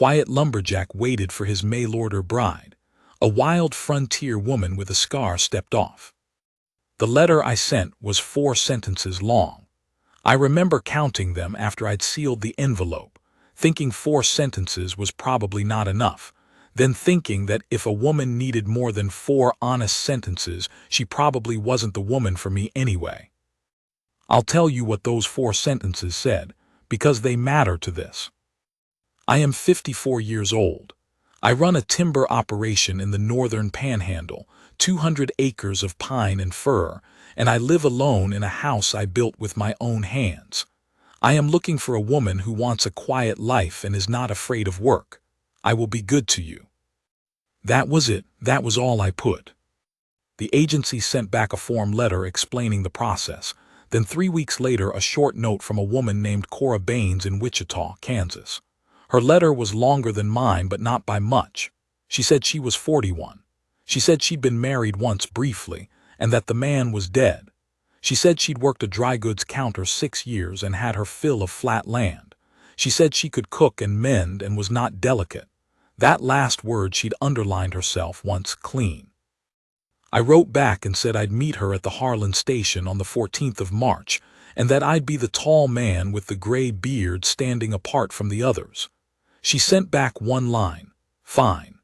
quiet lumberjack waited for his mail-order bride. A wild frontier woman with a scar stepped off. The letter I sent was 4 sentences long. I remember counting them after I'd sealed the envelope, thinking 4 sentences was probably not enough, then thinking that if a woman needed more than 4 honest sentences, she probably wasn't the woman for me anyway. I'll tell you what those 4 sentences said, because they matter to this. I am 54 years old. I run a timber operation in the northern panhandle, 200 acres of pine and fir, and I live alone in a house I built with my own hands. I am looking for a woman who wants a quiet life and is not afraid of work. I will be good to you. That was it. That was all I put. The agency sent back a form letter explaining the process. Then 3 weeks later, a short note from a woman named Cora Baines in Wichita, Kansas. Her letter was longer than mine, but not by much. She said she was 41. She said she'd been married once briefly, and that the man was dead. She said she'd worked a dry goods counter 6 years and had her fill of flat land. She said she could cook and mend and was not delicate. That last word she'd underlined herself once clean. I wrote back and said I'd meet her at the Harlan station on the 14th of March, and that I'd be the tall man with the gray beard standing apart from the others. She sent back one line, "Fine."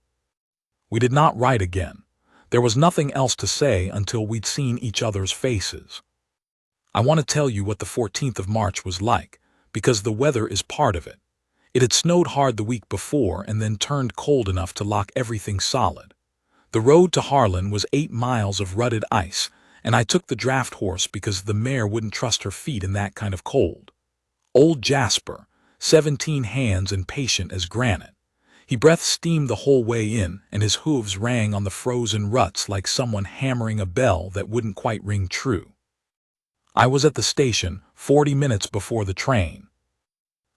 We did not write again. There was nothing else to say until we'd seen each other's faces. I want to tell you what the 14th of March was like, because the weather is part of it. It had snowed hard the week before and then turned cold enough to lock everything solid. The road to Harlan was 8 miles of rutted ice, and I took the draft horse because the mare wouldn't trust her feet in that kind of cold. Old Jasper, 17 hands and patient as granite. He breathed steam the whole way in, and his hooves rang on the frozen ruts like someone hammering a bell that wouldn't quite ring true. I was at the station 40 minutes before the train.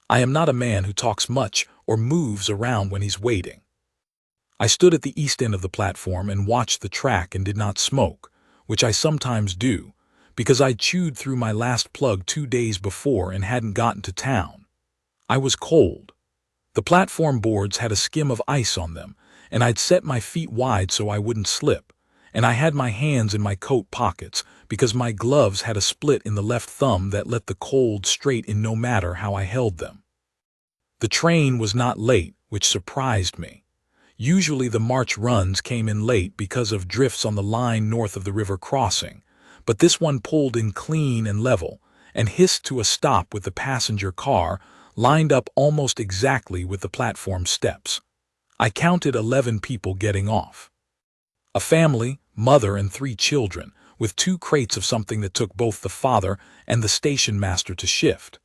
I am not a man who talks much or moves around when he's waiting. I stood at the east end of the platform and watched the track and did not smoke, which I sometimes do, because I'd chewed through my last plug 2 days before and hadn't gotten to town. I was cold. The platform boards had a skim of ice on them, and I'd set my feet wide so I wouldn't slip, and I had my hands in my coat pockets because my gloves had a split in the left thumb that let the cold straight in no matter how I held them. The train was not late, which surprised me. Usually the March runs came in late because of drifts on the line north of the river crossing, but this one pulled in clean and level and hissed to a stop with the passenger car lined up almost exactly with the platform steps. I counted 11 people getting off. A family, mother and 3 children, with 2 crates of something that took both the father and the station master to shift.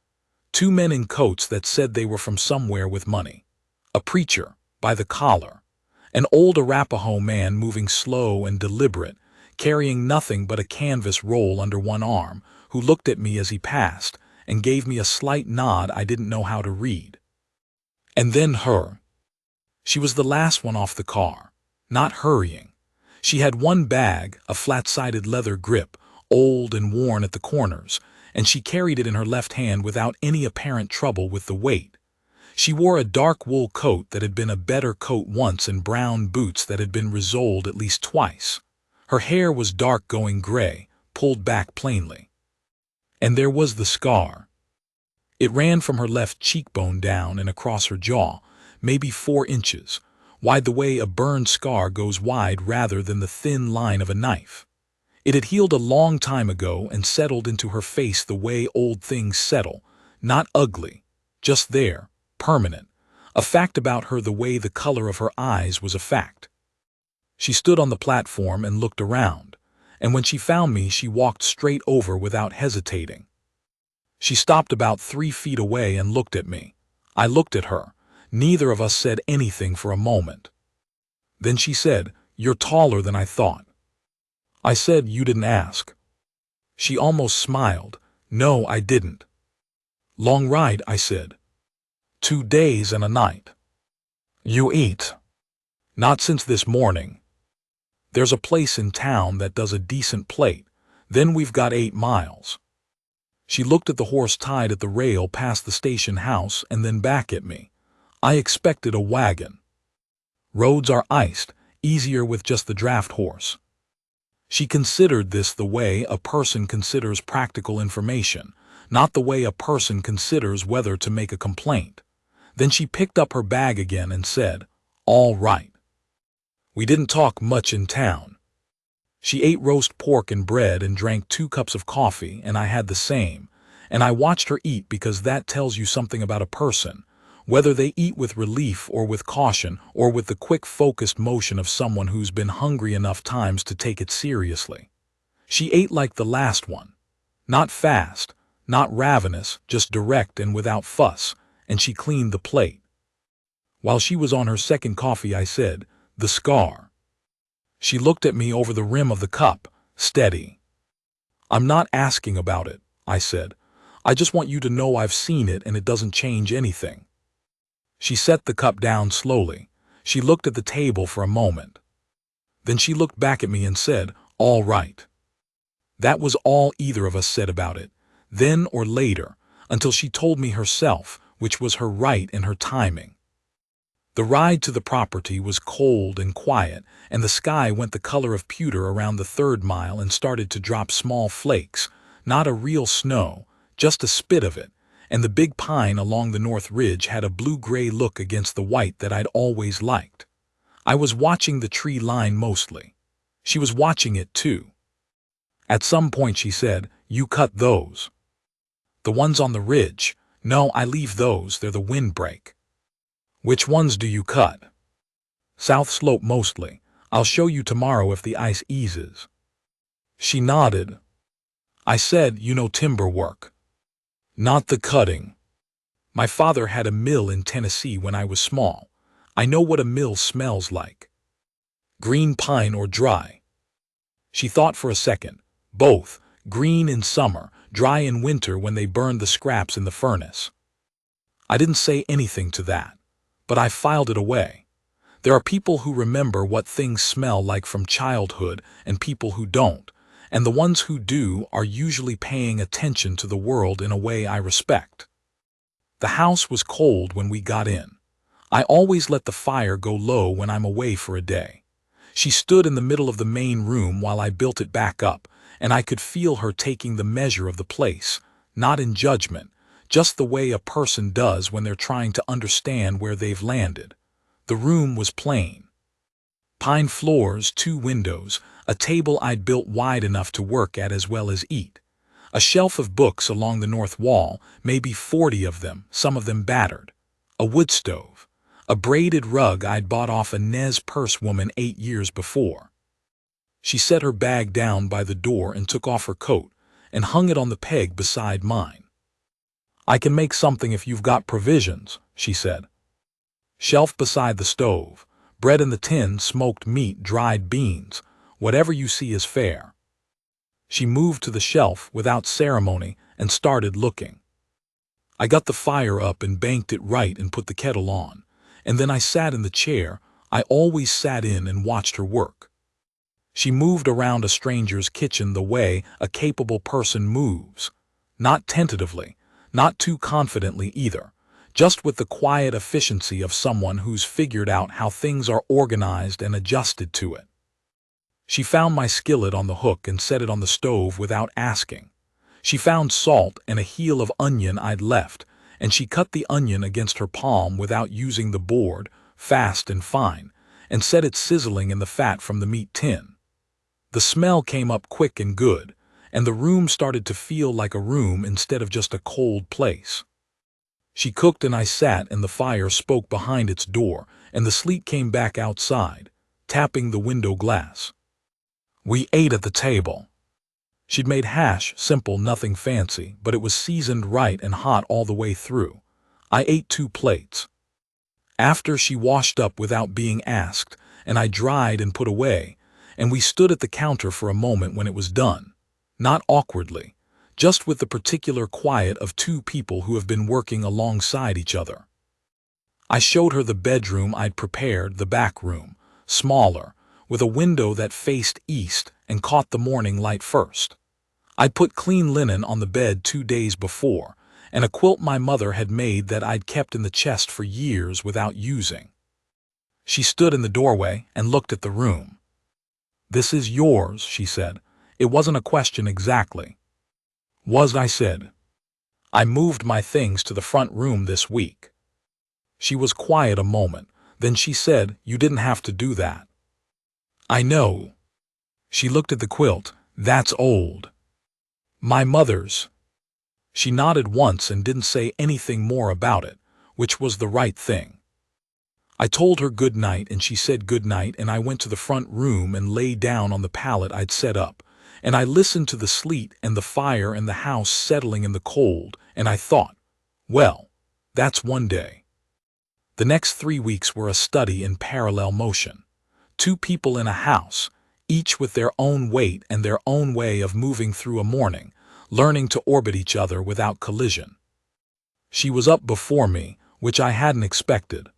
2 men in coats that said they were from somewhere with money. A preacher, by the collar. An old Arapaho man moving slow and deliberate, carrying nothing but a canvas roll under one arm, who looked at me as he passed and gave me a slight nod I didn't know how to read. And then her. She was the last one off the car, not hurrying. She had one bag, a flat-sided leather grip, old and worn at the corners, and she carried it in her left hand without any apparent trouble with the weight. She wore a dark wool coat that had been a better coat once and brown boots that had been resoled at least twice. Her hair was dark going gray, pulled back plainly. And there was the scar. It ran from her left cheekbone down and across her jaw, maybe 4 inches, wide the way a burned scar goes wide rather than the thin line of a knife. It had healed a long time ago and settled into her face the way old things settle, not ugly, just there, permanent, a fact about her the way the color of her eyes was a fact. She stood on the platform and looked around, and when she found me she walked straight over without hesitating. She stopped about 3 feet away and looked at me. I looked at her. Neither of us said anything for a moment. Then she said, "You're taller than I thought." I said, "You didn't ask." She almost smiled. "No, I didn't." "Long ride," I said. 2 days and a night. "You eat?" "Not since this morning. There's a place in town that does a decent plate. Then we've got 8 miles. She looked at the horse tied at the rail past the station house and then back at me. I expected a wagon. Roads are iced, easier with just the draft horse. She considered this the way a person considers practical information, not the way a person considers whether to make a complaint. Then she picked up her bag again and said, "All right." We didn't talk much in town. She ate roast pork and bread and drank 2 cups of coffee, and I had the same, and I watched her eat because that tells you something about a person, whether they eat with relief or with caution or with the quick focused motion of someone who's been hungry enough times to take it seriously. She ate like the last one. Not fast, not ravenous, just direct and without fuss, and she cleaned the plate. While she was on her second coffee, I said, "The scar." She looked at me over the rim of the cup, steady. "I'm not asking about it," I said. "I just want you to know I've seen it and it doesn't change anything." She set the cup down slowly. She looked at the table for a moment. Then she looked back at me and said, "All right." That was all either of us said about it, then or later, until she told me herself, which was her right and her timing. The ride to the property was cold and quiet, and the sky went the color of pewter around the 3rd mile and started to drop small flakes, not a real snow, just a spit of it, and the big pine along the north ridge had a blue-gray look against the white that I'd always liked. I was watching the tree line mostly. She was watching it too. At some point she said, "You cut those." "The ones on the ridge? No, I leave those, they're the windbreak." "Which ones do you cut?" "South slope mostly. I'll show you tomorrow if the ice eases." She nodded. I said, "You know timber work." "Not the cutting. My father had a mill in Tennessee when I was small. I know what a mill smells like." "Green pine or dry?" She thought for a second. "Both. Green in summer, dry in winter when they burned the scraps in the furnace." I didn't say anything to that, but I filed it away. There are people who remember what things smell like from childhood and people who don't, and the ones who do are usually paying attention to the world in a way I respect. The house was cold when we got in. I always let the fire go low when I'm away for a day. She stood in the middle of the main room while I built it back up, and I could feel her taking the measure of the place, not in judgment, just the way a person does when they're trying to understand where they've landed. The room was plain. Pine floors, 2 windows, a table I'd built wide enough to work at as well as eat. A shelf of books along the north wall, maybe 40 of them, some of them battered. A wood stove. A braided rug I'd bought off a Nez Perce woman 8 years before. She set her bag down by the door and took off her coat and hung it on the peg beside mine. "I can make something if you've got provisions," she said. "Shelf beside the stove. Bread in the tin, smoked meat, dried beans. Whatever you see is fair." She moved to the shelf without ceremony and started looking. I got the fire up and banked it right and put the kettle on, and then I sat in the chair I always sat in and watched her work. She moved around a stranger's kitchen the way a capable person moves, not tentatively, not too confidently either, just with the quiet efficiency of someone who's figured out how things are organized and adjusted to it. She found my skillet on the hook and set it on the stove without asking. She found salt and a heel of onion I'd left, and she cut the onion against her palm without using the board, fast and fine, and set it sizzling in the fat from the meat tin. The smell came up quick and good, and the room started to feel like a room instead of just a cold place. She cooked and I sat, and the fire spoke behind its door, and the sleet came back outside, tapping the window glass. We ate at the table. She'd made hash, simple, nothing fancy, but it was seasoned right and hot all the way through. I ate 2 plates. After, she washed up without being asked, and I dried and put away, and we stood at the counter for a moment when it was done. Not awkwardly, just with the particular quiet of 2 people who have been working alongside each other. I showed her the bedroom I'd prepared, the back room, smaller, with a window that faced east and caught the morning light first. I'd put clean linen on the bed 2 days before, and a quilt my mother had made that I'd kept in the chest for years without using. She stood in the doorway and looked at the room. "This is yours," she said. It wasn't a question exactly. "Was," I said. "I moved my things to the front room this week." She was quiet a moment, then she said, "You didn't have to do that." "I know." She looked at the quilt. "That's old." "My mother's." She nodded once and didn't say anything more about it, which was the right thing. I told her good night and she said good night, and I went to the front room and lay down on the pallet I'd set up, and I listened to the sleet and the fire and the house settling in the cold, and I thought, well, that's one day. The next 3 weeks were a study in parallel motion. 2 people in a house, each with their own weight and their own way of moving through a morning, learning to orbit each other without collision. She was up before me, which I hadn't expected.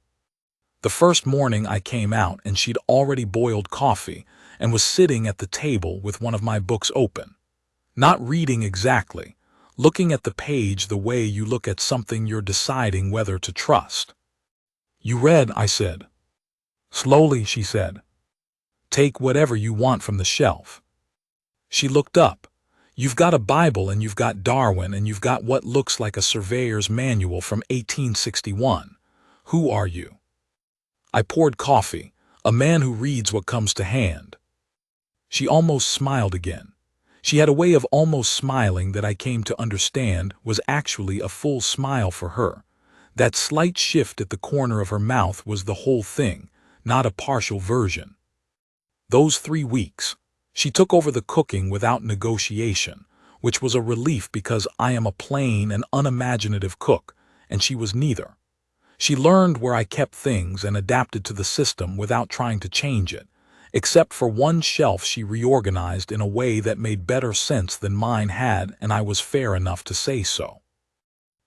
The first morning I came out and she'd already boiled coffee and was sitting at the table with one of my books open. Not reading exactly, looking at the page the way you look at something you're deciding whether to trust. "You read," I said. "Slowly," she said. "Take whatever you want from the shelf." She looked up. "You've got a Bible and you've got Darwin and you've got what looks like a surveyor's manual from 1861. Who are you?" I poured coffee. "A man who reads what comes to hand." She almost smiled again. She had a way of almost smiling that I came to understand was actually a full smile for her. That slight shift at the corner of her mouth was the whole thing, not a partial version. Those 3 weeks, she took over the cooking without negotiation, which was a relief because I am a plain and unimaginative cook, and she was neither. She learned where I kept things and adapted to the system without trying to change it, except for one shelf she reorganized in a way that made better sense than mine had, and I was fair enough to say so.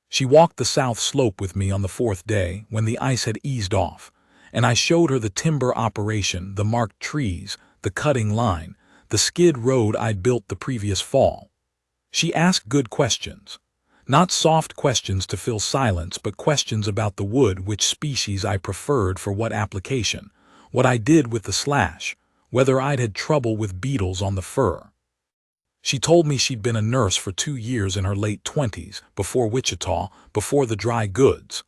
She walked the south slope with me on the 4th day when the ice had eased off, and I showed her the timber operation, the marked trees, the cutting line, the skid road I'd built the previous fall. She asked good questions. Not soft questions to fill silence, but questions about the wood, which species I preferred for what application, what I did with the slash, whether I'd had trouble with beetles on the fir. She told me she'd been a nurse for 2 years in her late 20s, before Wichita, before the dry goods.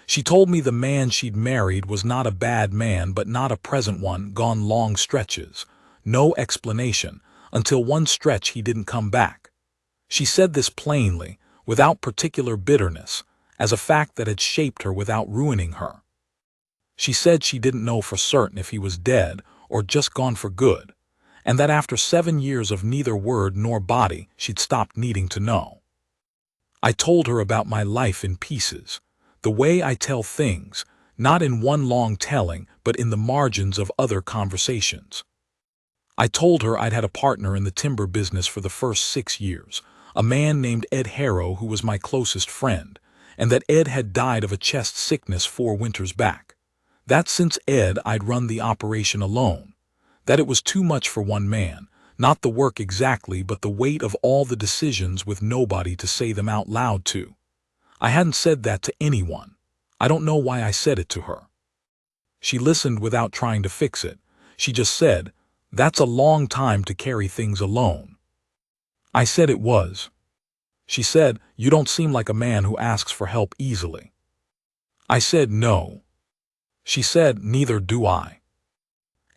She told me the man she'd married was not a bad man, but not a present one, gone long stretches. No explanation, until one stretch he didn't come back. She said this plainly, without particular bitterness, as a fact that had shaped her without ruining her. She said she didn't know for certain if he was dead or just gone for good, and that after 7 years of neither word nor body, she'd stopped needing to know. I told her about my life in pieces, the way I tell things, not in one long telling, but in the margins of other conversations. I told her I'd had a partner in the timber business for the first 6 years, a man named Ed Harrow who was my closest friend, and that Ed had died of a chest sickness 4 winters back. That since Ed I'd run the operation alone. That it was too much for one man, not the work exactly, but the weight of all the decisions with nobody to say them out loud to. I hadn't said that to anyone. I don't know why I said it to her. She listened without trying to fix it. She just said, "That's a long time to carry things alone." I said it was. She said, "You don't seem like a man who asks for help easily." I said no. She said, "Neither do I."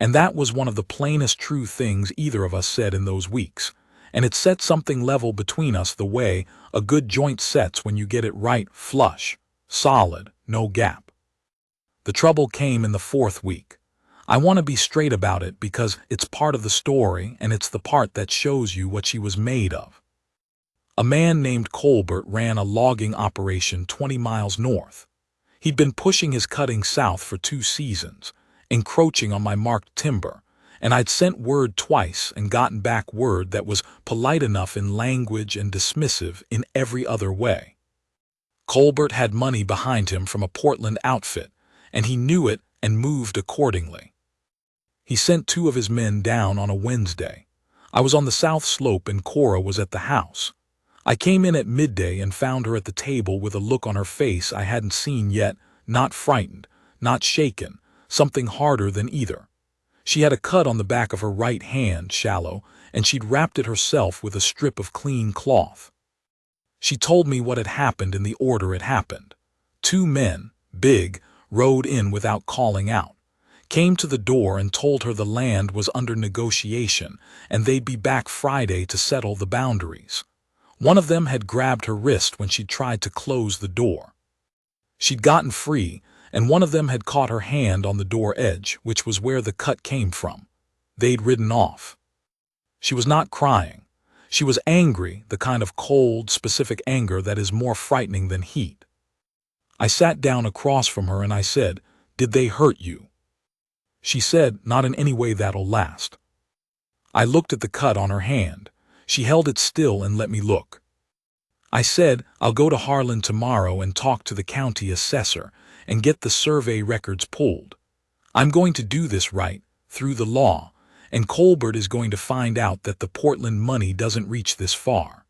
And that was one of the plainest true things either of us said in those weeks, and it set something level between us the way a good joint sets when you get it right, flush, solid, no gap. The trouble came in the 4th week. I want to be straight about it because it's part of the story and it's the part that shows you what she was made of. A man named Colbert ran a logging operation 20 miles north. He'd been pushing his cutting south for 2 seasons, encroaching on my marked timber, and I'd sent word twice and gotten back word that was polite enough in language and dismissive in every other way. Colbert had money behind him from a Portland outfit, and he knew it and moved accordingly. He sent 2 of his men down on a Wednesday. I was on the south slope and Cora was at the house. I came in at midday and found her at the table with a look on her face I hadn't seen yet, not frightened, not shaken, something harder than either. She had a cut on the back of her right hand, shallow, and she'd wrapped it herself with a strip of clean cloth. She told me what had happened in the order it happened. 2 men, big, rode in without calling out, came to the door and told her the land was under negotiation and they'd be back Friday to settle the boundaries. One of them had grabbed her wrist when she tried to close the door. She'd gotten free, and one of them had caught her hand on the door edge, which was where the cut came from. They'd ridden off. She was not crying. She was angry, the kind of cold, specific anger that is more frightening than heat. I sat down across from her and I said, "Did they hurt you?" She said, "Not in any way that'll last." I looked at the cut on her hand. She held it still and let me look. I said, "I'll go to Harlan tomorrow and talk to the county assessor and get the survey records pulled. I'm going to do this right, through the law, and Colbert is going to find out that the Portland money doesn't reach this far."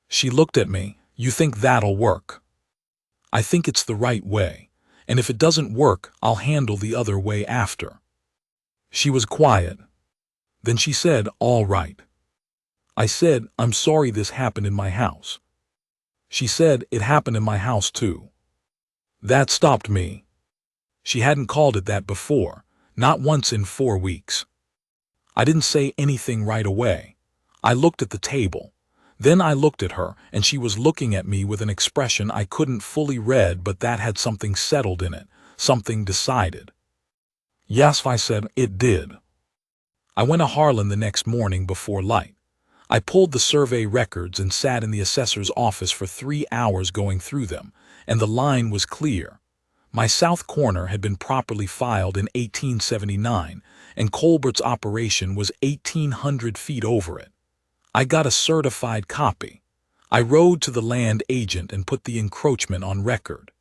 She looked at me. "You think that'll work?" "I think it's the right way, and if it doesn't work, I'll handle the other way after." She was quiet. Then she said, "All right." I said, "I'm sorry this happened in my house." She said, "It happened in my house too." That stopped me. She hadn't called it that before, not once in 4 weeks. I didn't say anything right away. I looked at the table. Then I looked at her, and she was looking at me with an expression I couldn't fully read, but that had something settled in it, something decided. "Yes," I said, "it did." I went to Harlan the next morning before light. I pulled the survey records and sat in the assessor's office for 3 hours going through them, and the line was clear. My south corner had been properly filed in 1879, and Colbert's operation was 1,800 feet over it. I got a certified copy. I rode to the land agent and put the encroachment on record.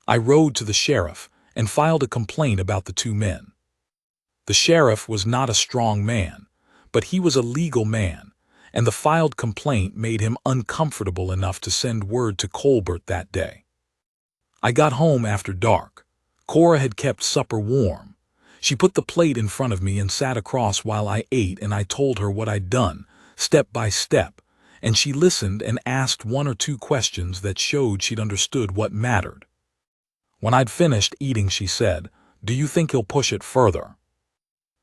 I rode to the sheriff and filed a complaint about the 2 men. The sheriff was not a strong man, but he was a legal man, and the filed complaint made him uncomfortable enough to send word to Colbert that day. I got home after dark. Cora had kept supper warm. She put the plate in front of me and sat across while I ate, and I told her what I'd done, step by step, and she listened and asked 1 or 2 questions that showed she'd understood what mattered. When I'd finished eating, she said, "Do you think he'll push it further?"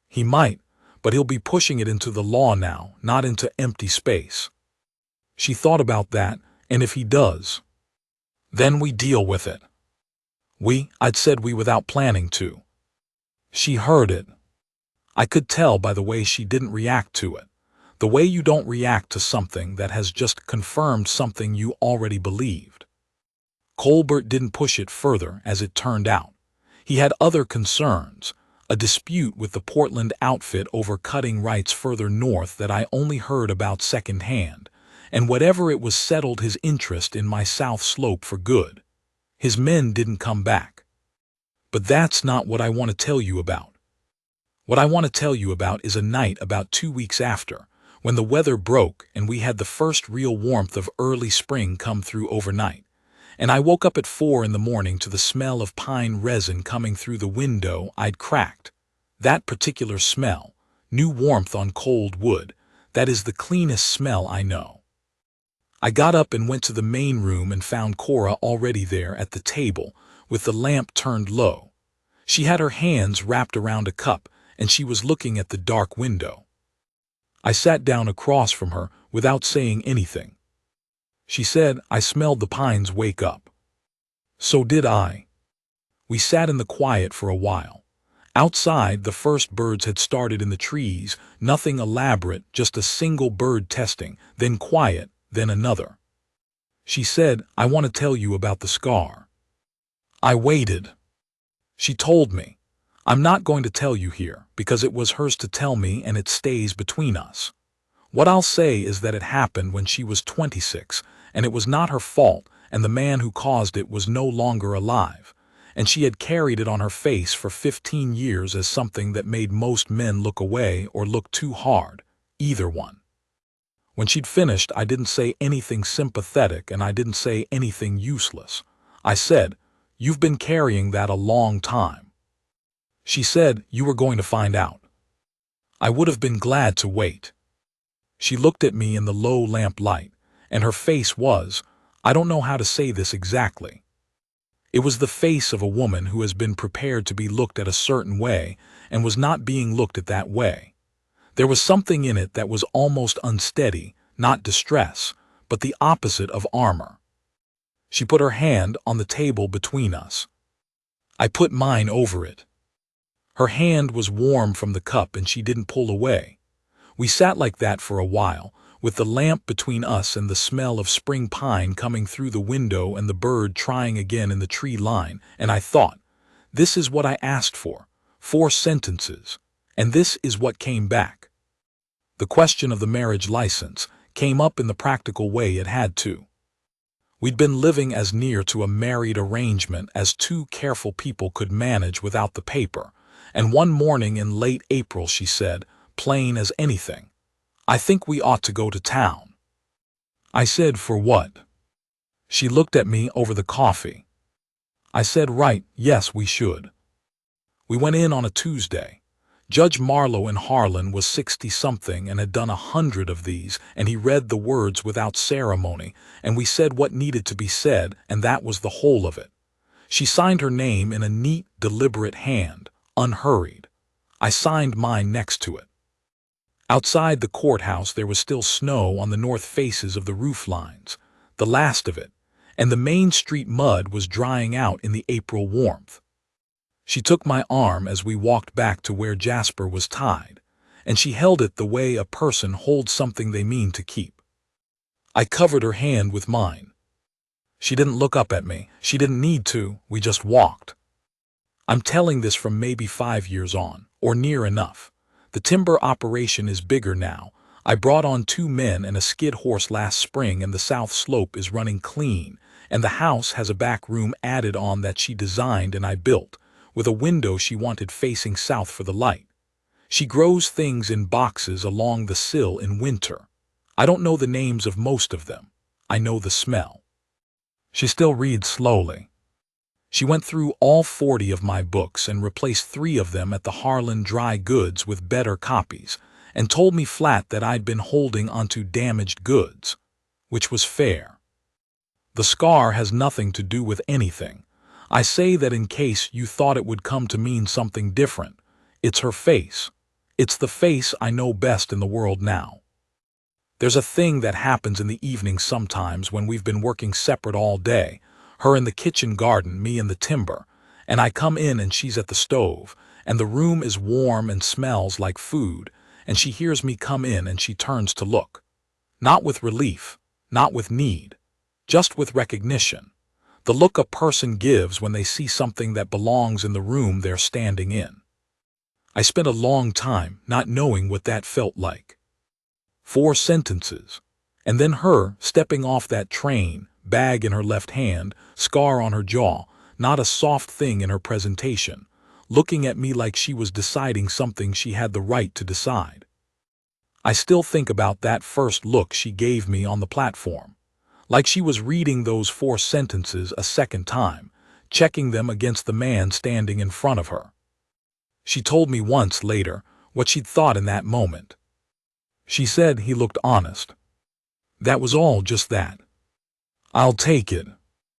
"He might, but he'll be pushing it into the law now, not into empty space." She thought about that, and if he does, then we deal with it. I'd said we without planning to. She heard it. I could tell by the way she didn't react to it, the way you don't react to something that has just confirmed something you already believed. Colbert didn't push it further, as it turned out. He had other concerns, a dispute with the Portland outfit over cutting rights further north that I only heard about secondhand, and whatever it was settled his interest in my south slope for good. His men didn't come back. But that's not what I want to tell you about. What I want to tell you about is a night about 2 weeks after, when the weather broke and we had the first real warmth of early spring come through overnight, and I woke up at 4 in the morning to the smell of pine resin coming through the window I'd cracked. That particular smell, new warmth on cold wood, that is the cleanest smell I know. I got up and went to the main room and found Cora already there at the table, with the lamp turned low. She had her hands wrapped around a cup, and she was looking at the dark window. I sat down across from her without saying anything. She said, "I smelled the pines wake up." So did I. We sat in the quiet for a while. Outside, the first birds had started in the trees, nothing elaborate, just a single bird testing, then quiet, then another. She said, "I want to tell you about the scar." I waited. She told me. I'm not going to tell you here, because it was hers to tell me and it stays between us. What I'll say is that it happened when she was 26, and it was not her fault, and the man who caused it was no longer alive, and she had carried it on her face for 15 years as something that made most men look away or look too hard, either one. When she'd finished, I didn't say anything sympathetic and I didn't say anything useless. I said, "You've been carrying that a long time." She said, "You were going to find out." I would have been glad to wait. She looked at me in the low lamplight, and her face was, I don't know how to say this exactly. It was the face of a woman who has been prepared to be looked at a certain way and was not being looked at that way. There was something in it that was almost unsteady, not distress, but the opposite of armor. She put her hand on the table between us. I put mine over it. Her hand was warm from the cup and she didn't pull away. We sat like that for a while, with the lamp between us and the smell of spring pine coming through the window and the bird trying again in the tree line, and I thought, this is what I asked for, 4 sentences, and this is what came back. The question of the marriage license came up in the practical way it had to. We'd been living as near to a married arrangement as 2 careful people could manage without the paper, and one morning in late April she said, plain as anything, "I think we ought to go to town." I said, "For what?" She looked at me over the coffee. I said, "Right, yes, we should." We went in on a Tuesday. Judge Marlowe in Harlan was 60-something and had done 100 of these, and he read the words without ceremony, and we said what needed to be said, and that was the whole of it. She signed her name in a neat, deliberate hand, unhurried. I signed mine next to it. Outside the courthouse there was still snow on the north faces of the roof lines, the last of it, and the Main Street mud was drying out in the April warmth. She took my arm as we walked back to where Jasper was tied, and she held it the way a person holds something they mean to keep. I covered her hand with mine. She didn't look up at me. She didn't need to. We just walked. I'm telling this from maybe 5 years on, or near enough. The timber operation is bigger now. I brought on 2 men and a skid horse last spring, and the south slope is running clean, and the house has a back room added on that she designed and I built, with a window she wanted facing south for the light. She grows things in boxes along the sill in winter. I don't know the names of most of them. I know the smell. She still reads slowly. She went through all 40 of my books and replaced 3 of them at the Harlan Dry Goods with better copies, and told me flat that I'd been holding onto damaged goods, which was fair. The scar has nothing to do with anything. I say that in case you thought it would come to mean something different. It's her face. It's the face I know best in the world now. There's a thing that happens in the evening sometimes when we've been working separate all day, her in the kitchen garden, me in the timber, and I come in and she's at the stove, and the room is warm and smells like food, and she hears me come in and she turns to look. Not with relief, not with need, just with recognition. The look a person gives when they see something that belongs in the room they're standing in. I spent a long time not knowing what that felt like. 4 sentences, and then her stepping off that train, bag in her left hand, scar on her jaw, not a soft thing in her presentation, looking at me like she was deciding something she had the right to decide. I still think about that first look she gave me on the platform, like she was reading those 4 sentences a second time, checking them against the man standing in front of her. She told me once later what she'd thought in that moment. She said he looked honest. That was all, just that. "I'll take it,"